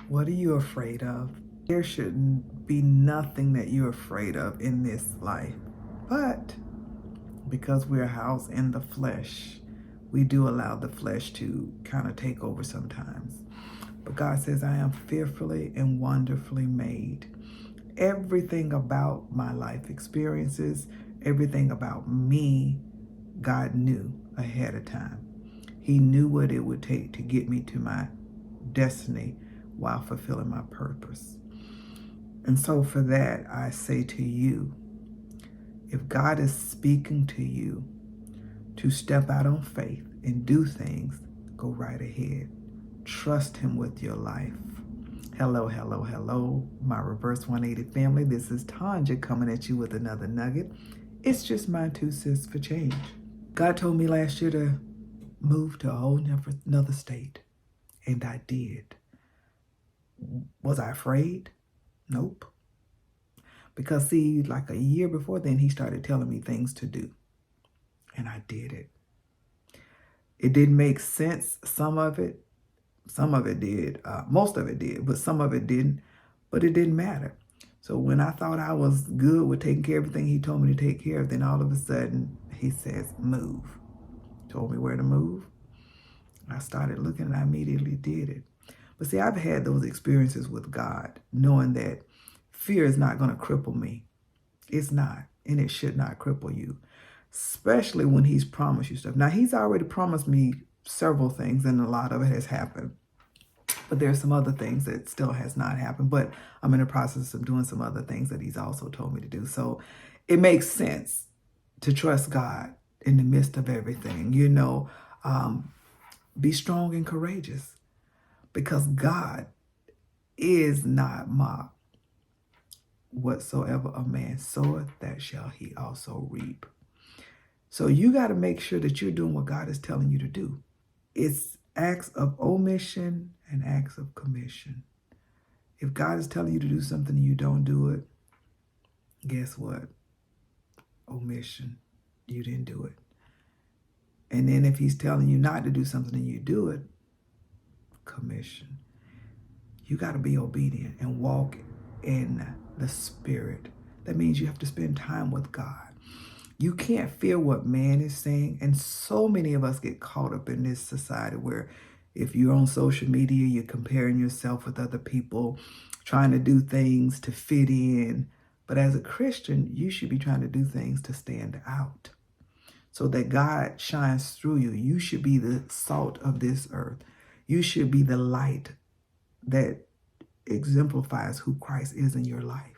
What are you afraid of? There shouldn't be nothing that you're afraid of in this life. But because we're housed in the flesh, we do allow the flesh to kind of take over sometimes. But God says, I am fearfully and wonderfully made. Everything about my life experiences, everything about me, God knew ahead of time. He knew what it would take to get me to my destiny while fulfilling my purpose. And so for that, I say to you, if God is speaking to you to step out on faith and do things, go right ahead. Trust him with your life. Hello, hello, hello, my Reverse 180 family. This is Tanja coming at you with another nugget. It's just my 2 cents for change. God told me last year to move to a whole another state, and I did. Was I afraid? Nope. Because see, like a year before then, he started telling me things to do, and I did it. It didn't make sense, some of it did, most of it did, but some of it didn't, but it didn't matter. So when I thought I was good with taking care of everything he told me to take care of, then all of a sudden he says, move. Told me where to move. I started looking and I immediately did it. But see, I've had those experiences with God, knowing that fear is not going to cripple me. It's not, and it should not cripple you, especially when he's promised you stuff. Now, he's already promised me several things, and a lot of it has happened. But there's some other things that still has not happened. But I'm in the process of doing some other things that he's also told me to do. So it makes sense to trust God in the midst of everything. Be strong and courageous, because God is not mocked. Whatsoever a man soweth, that shall he also reap. So you got to make sure that you're doing what God is telling you to do. It's acts of omission and acts of commission. If God is telling you to do something and you don't do it, guess what? Omission. You didn't do it. And then if he's telling you not to do something and you do it, commission. You got to be obedient and walk in the Spirit. That means you have to spend time with God. You can't fear what man is saying. And so many of us get caught up in this society where if you're on social media, you're comparing yourself with other people, trying to do things to fit in. But as a Christian, you should be trying to do things to stand out so that God shines through you. You should be the salt of this earth. You should be the light that exemplifies who Christ is in your life.